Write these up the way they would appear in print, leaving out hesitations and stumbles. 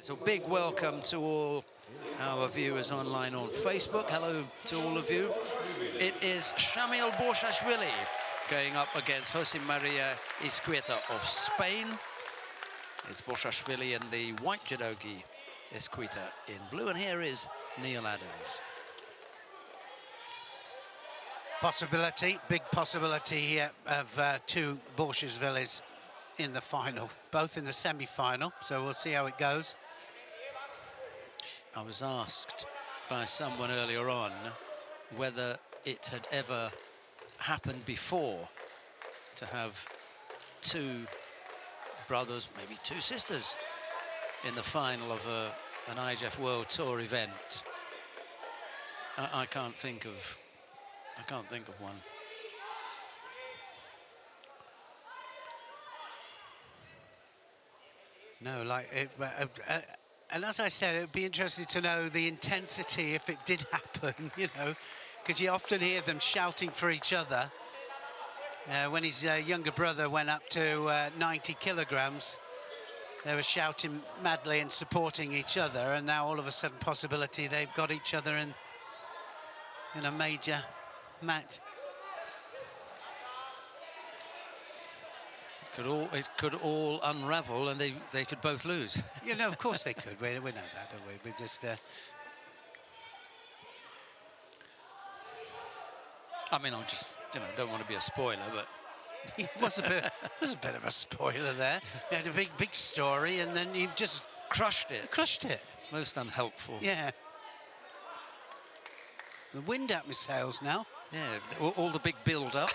So big welcome to all our viewers online on Facebook. Hello to all of you. It is Shamil Borshashvili going up against Jose Maria Izquierda of Spain. It's Borshashvili and the white judogi Izquierda in blue, and here is Neil Adams. Possibility, big possibility here of two Borshashvilis in the final, both in the semi-final, so we'll see how it goes. I was asked by someone earlier on whether it had ever happened before to have two brothers, maybe two sisters, in the final of an IJF World Tour event. I can't think of one. No, like it, and as I said, it would be interesting to know the intensity if it did happen, you know, because you often hear them shouting for each other. When his younger brother went up to 90 kilograms, they were shouting madly and supporting each other, and now all of a sudden possibility they've got each other in a major match. It could all unravel, and they could both lose. You know, of course they could. We know that, don't we? We just. I mean, I just, you know, don't want to be a spoiler, but it was a bit of a spoiler there. You had a big story, and then you've just crushed it. Crushed it. Most unhelpful. Yeah. The wind at my sails now. Yeah, all the big build-up.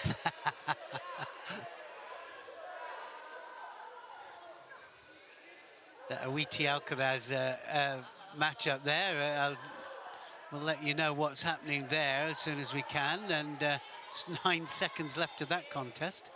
The Awiti Alcaraz match up there. We'll let you know what's happening there as soon as we can, and just 9 seconds left of that contest.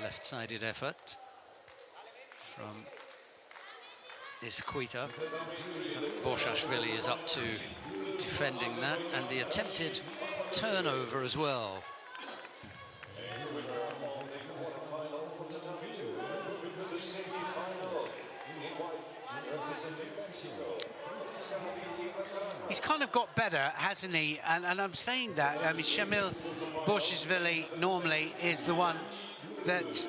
Left-sided effort from Izquierda. Borshashvili is up to defending that, and the attempted turnover as well. He's kind of got better, hasn't he? And I'm saying that. I mean, Shamil Borshashvili normally is the one that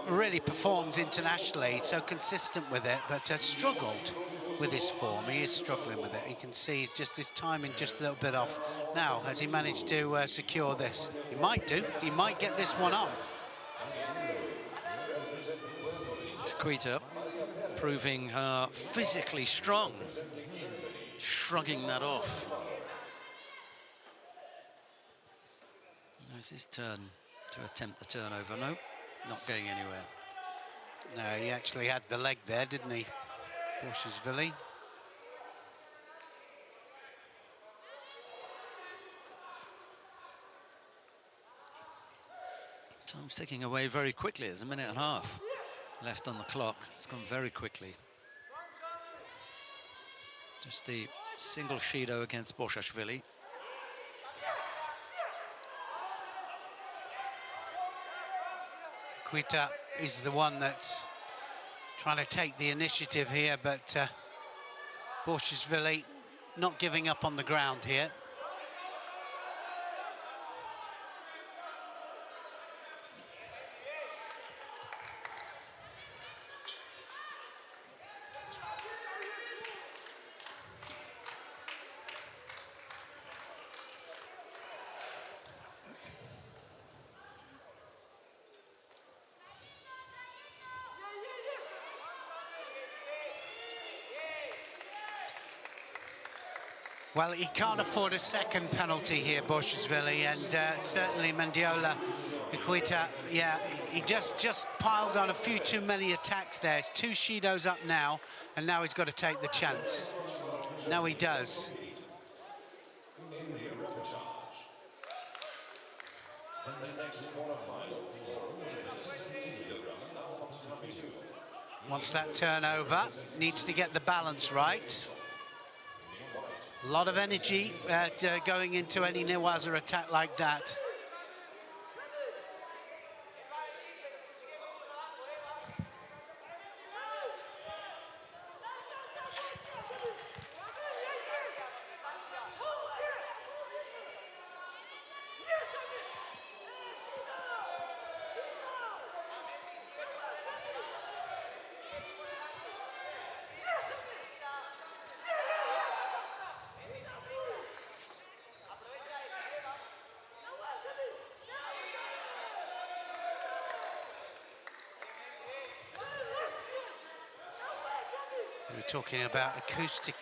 really performs internationally, so consistent with it, but has struggled with his form. He is struggling with it. You can see he's just his timing just a little bit off. Now, has he managed to secure this? He might do. He might get this one on. Izquierda proving her physically strong, shrugging that off. It's his turn to attempt the turnover. No, not going anywhere. No, he actually had the leg there, didn't he, Borshashvili? Time's ticking away very quickly. There's a minute and a half left on the clock. It's gone very quickly. Just the single Shido against Borshashvili. Izquierda is the one that's trying to take the initiative here, but Borshashvili not giving up on the ground here. Well, he can't afford a second penalty here, Borshashvili, and certainly Mendiola Izquierda, yeah, he just piled on a few too many attacks there. It's 2 Shidos up now, and now he's got to take the chance. Now he does. Wants that turnover, needs to get the balance right. A lot of energy going into any Newaza attack like that. We were talking about acoustic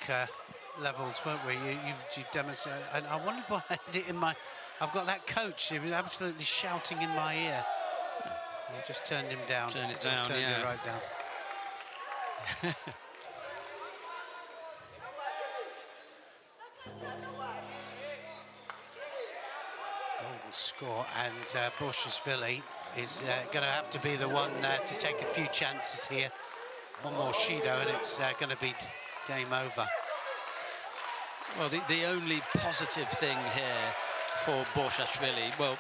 levels, weren't we? You demonstrated, and I wondered why I had it in my. I've got that coach. He was absolutely shouting in my ear. I just turned him down. Turn it down, turned yeah. it right down. Golden score, and Borshashvili is going to have to be the one to take a few chances here. One more Shido and it's going to be game over. Well, the only positive thing here for Borshashvili, well,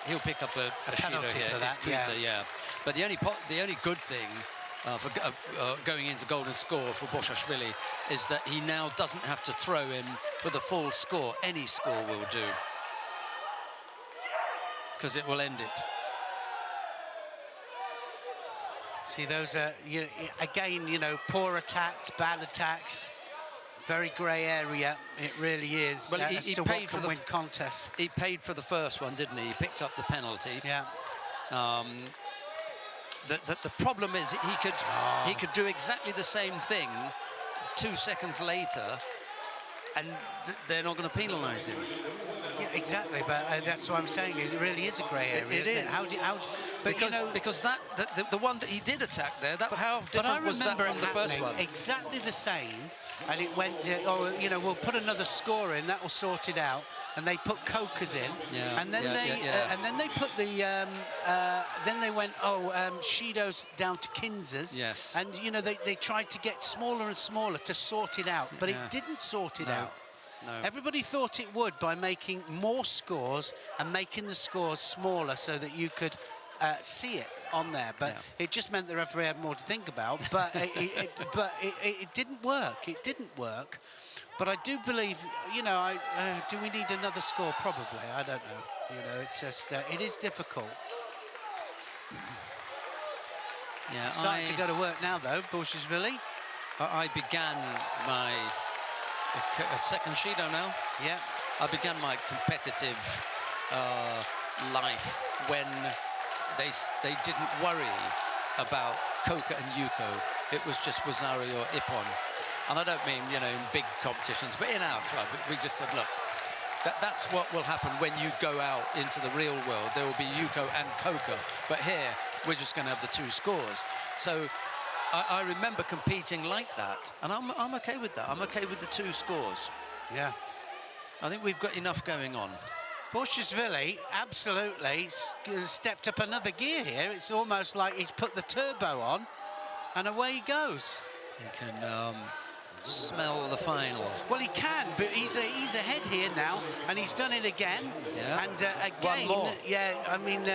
he'll pick up a penalty Shido here, for that, yeah. But the only good thing for going into golden score for Borshashvili is that he now doesn't have to throw in for the full score. Any score will do, because it will end it. See, those are, again, poor attacks, bad attacks, very grey area. It really is. Well, he paid for the win contest. He paid for the first one, didn't he? He picked up the penalty. Yeah. The problem is he could do exactly the same thing 2 seconds later, and they're not going to penalise him. Yeah, exactly. But that's what I'm saying. It really is a grey area. It is. Because the one that he did attack there, how different was that from the first one? Exactly the same, and it went. We'll put another score in. That will sort it out. And they put Cokas in, and then they put the. Then they went, Shido's down to Kinzas. Yes. And they tried to get smaller and smaller to sort it out, but it didn't sort it out. No. Everybody thought it would by making more scores and making the scores smaller so that you could see it on there. But it just meant the referee had more to think about. But it didn't work. It didn't work. But I do believe, do we need another score? Probably. I don't know. It's just it is difficult. Yeah, starting to go to work now, though. Borshashvili. I began my second Shido now. Yeah. I began my competitive life when they didn't worry about Koka and Yuko. It was just Wazari or Ippon. And I don't mean, in big competitions, but in our club, we just said, look, that's what will happen when you go out into the real world. There will be Yuko and Koka. But here, we're just going to have the 2 scores. So I remember competing like that, and I'm okay with that. I'm okay with the 2 scores. Yeah. I think we've got enough going on. Borshashvili absolutely stepped up another gear here. It's almost like he's put the turbo on, and away he goes. He can smell the final. Well, he can, but he's ahead here now, and he's done it again. Yeah. And again, one more. yeah, I mean,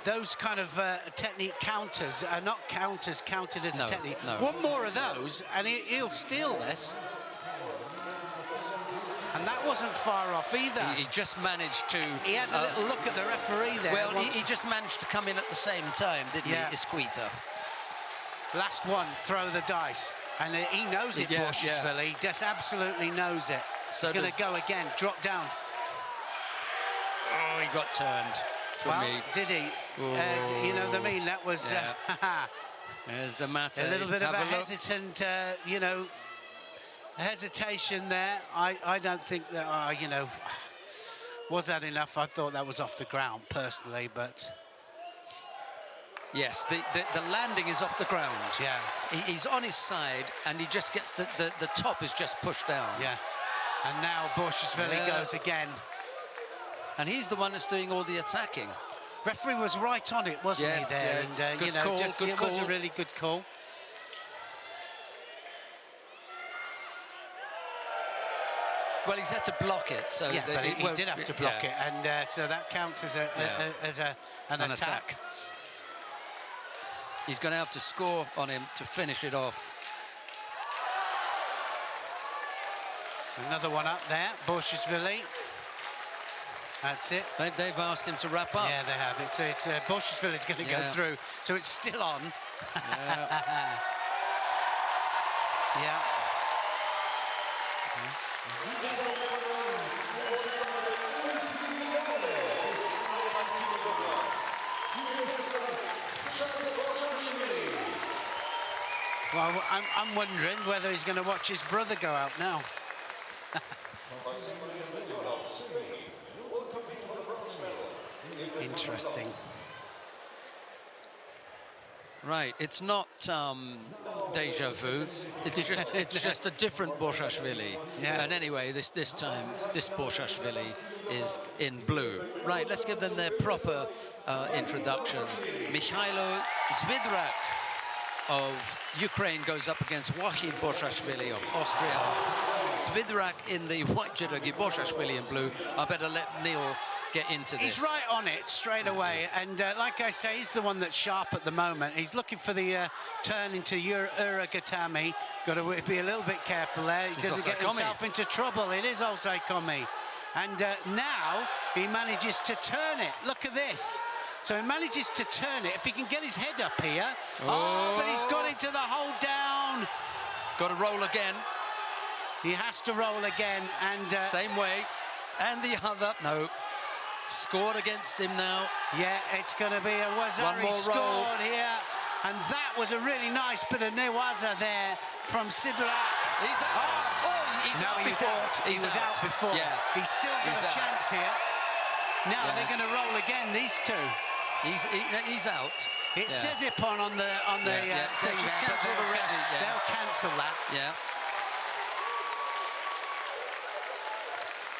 those kind of technique counters are not counted as a technique. No. One more of those, and he'll steal this. And that wasn't far off either. He just managed to... He has a little look at the referee there. Well, he just managed to come in at the same time, didn't he, Isquita? Last one, throw the dice. And he knows it, Borshashvili. He just absolutely knows it. So he's going to go again, drop down. Oh, he got turned for me. Did he? You know what I mean? That was... There's the matter. A little bit of a hesitant, hesitation there. I don't think that, was that enough? I thought that was off the ground, personally, but... Yes, the landing is off the ground. Yeah. He's on his side, and he just gets the top is just pushed down. Yeah. And now Borshashvili goes again. And he's the one that's doing all the attacking. Referee was right on it, wasn't Yes, he, there? yeah. And, Good you know, call, just, good it was a call. really good call. Well, he's had to block it, so Yeah, but he did have to block yeah. it, and so that counts as an attack. He's going to have to score on him to finish it off. Another one up there, Borshishvili. That's it. They've asked him to wrap up. Yeah, they have. It's Borshishvili's going to go through, so it's still on. Yeah. Yeah. Well, I'm wondering whether he's going to watch his brother go out now. Interesting. Right, it's not deja vu. It's just a different Borshashvili. Yeah. And anyway, this time this Borshashvili is in blue. Right, let's give them their proper introduction. Mykhailo Zvidrak of Ukraine goes up against Wachid Borshashvili of Austria. Zvidrak in the white judogi, Borshashvili in blue. I better let Neil get into this. He's right on it straight away, and like I say, he's the one that's sharp at the moment. He's looking for the turn into Uragatami. Got to be a little bit careful there. He doesn't get himself into trouble. It is Osaikomi. And now he manages to turn it. Look at this. So he manages to turn it. If he can get his head up here. Oh, but he's got into the hold down. Got to roll again. He has to roll again. And same way. And the other. No. Scored against him now. Yeah, it's going to be a Wazari scored here. And that was a really nice bit of Newaza there from Sidrak. He's out. Oh, he's out before. He was out before. Yeah. He's still got a chance here. Now they're going to roll again, these two. He's out. It says Ippon on the thing. She's cancelled already. They'll cancel that. Yeah.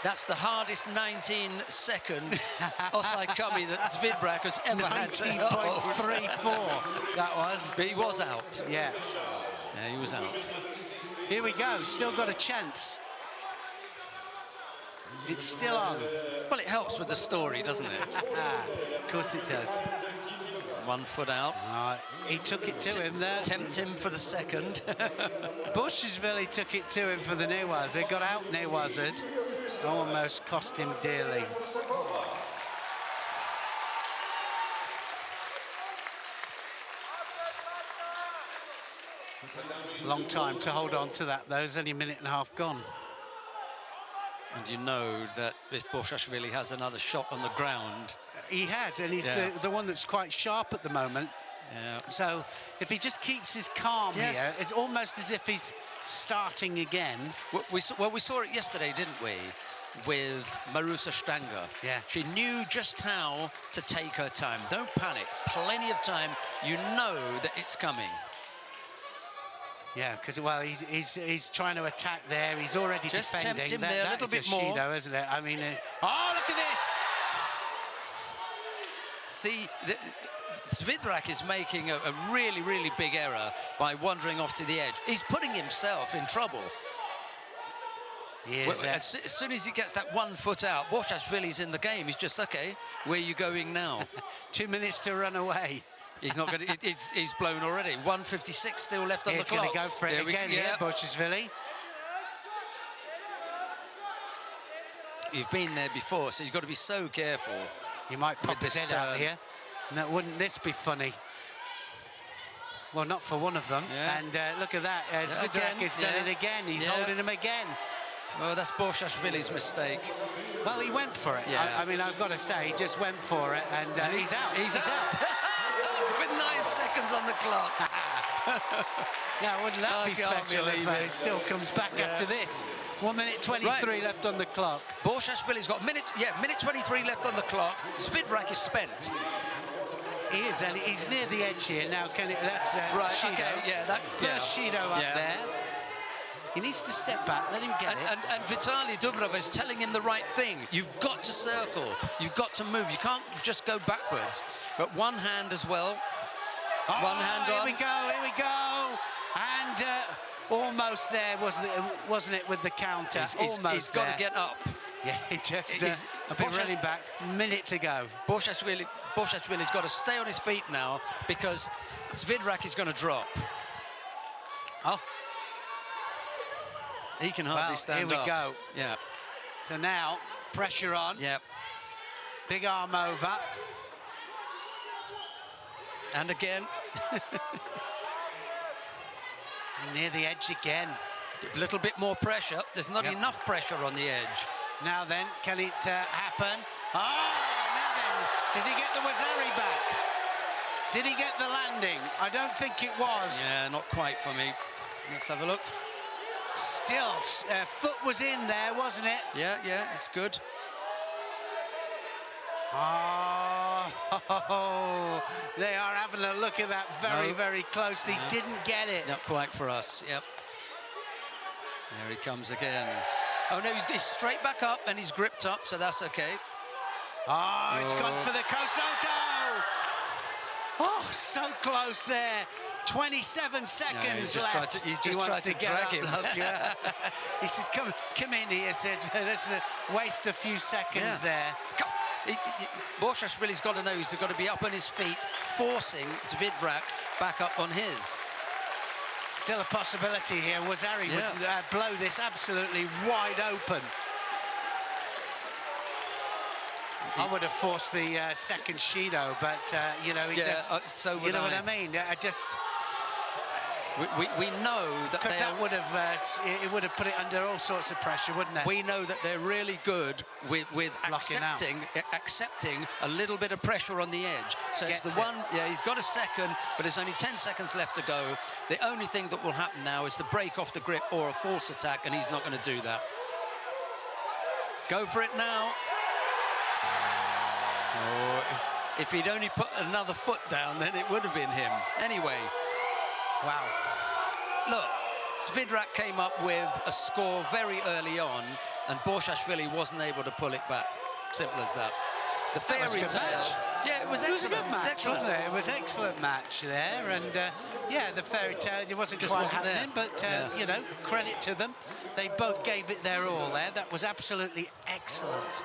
That's the hardest 19-second Osaikomi that Zvidrak has ever had. 19.34, that was. But he was out. Yeah. Yeah, he was out. Here we go, still got a chance. It's still on. Well, it helps with the story, doesn't it? Of course it does. 1 foot out. He took it to him there. Tempt him for the second. Borshishvili took it to him for the Newaz. They got out Newazed. Almost cost him dearly. Long time to hold on to that, though. There's only a minute and a half gone. And you know that if Borshashvili has another shot on the ground. He has, and he's the one that's quite sharp at the moment. Yeah. So if he just keeps his calm here, it's almost as if he's starting again. We saw it yesterday, didn't we? With Marusa Stanger. Yeah. She knew just how to take her time. Don't panic. Plenty of time. You know that it's coming. Yeah, because, well, he's trying to attack there. He's already just defending. Tempt him there a little bit more. Shido, isn't it? I mean, oh, look at this! See, Zvidrak is making a really, really big error by wandering off to the edge. He's putting himself in trouble. Well, as soon as he gets that 1 foot out, Borshashvili's in the game. He's just, okay, where are you going now? 2 minutes to run away. He's not going to, he's blown already. 1:56 still left on the clock. He's going to go for it again here, Borshashvili. You've been there before, so you've got to be so careful. He might pop his head out here. Now, wouldn't this be funny? Well, not for one of them. Yeah. And look at that. Zvidrak has done it again. He's holding him again. Well, that's Borshashvili's mistake. Well, he went for it. Yeah. I mean, I've got to say, he just went for it, and he's out. He's out. With 9 seconds on the clock. Now, wouldn't that be special if it still comes back after this? 1 minute 23 left on the clock. Borshashvili's got minute 23 left on the clock. Zvidrak is spent. He is, and he's near the edge here now. That's right, Shido. okay, yeah, that's first Shido up there. He needs to step back, let him get it. And Vitaly Dubrov is telling him the right thing. You've got to circle. You've got to move. You can't just go backwards. But one hand as well. Oh, one hand on. Here we go. And almost there, wasn't it, with the counter? He's got to get up. Yeah, he just a bit running back. Minute to go. Borshashvili's got to stay on his feet now because Svidrak is going to drop. Oh. He can hardly stand up. Here we go. Yeah. So now, pressure on. Yep. Big arm over. And again. Near the edge again. A little bit more pressure. There's not enough pressure on the edge. Now then, can it happen? Oh, now then, does he get the Wazari back? Did he get the landing? I don't think it was. Yeah, not quite for me. Let's have a look. Still, foot was in there, wasn't it? Yeah, it's good. Oh, they are having a look at that very closely. No. Didn't get it. Not quite for us, yep. There he comes again. Oh, no, he's straight back up and he's gripped up, so that's okay. Oh, it's gone for the Kosoto! Oh, so close there. 27 seconds left. He's just tried to drag him. Yeah. He says, come in here, said, let's waste a few seconds there. Borshashvili's got to know he's got to be up on his feet, forcing Svidrak back up on his. Still a possibility here. Wazari would blow this absolutely wide open. I would have forced the second Shido, but you know, he just. So would you know what I mean? I just. We know that because that would have it would have put it under all sorts of pressure, wouldn't it? We know that they're really good with accepting a little bit of pressure on the edge. So it's the one. Yeah, he's got a second, but there's only 10 seconds left to go. The only thing that will happen now is to break off the grip or a false attack, and he's not going to do that. Go for it now. Oh, if he'd only put another foot down, then it would have been him. Anyway. Wow. Look, Svidrak came up with a score very early on, and Borshashvili wasn't able to pull it back. Simple as that. The fairy tale. Yeah, it was excellent. It was a good match, wasn't it? It was an excellent match there, and yeah, the fairy tale, it wasn't quite happening, but you know, credit to them. They both gave it their all there. That was absolutely excellent.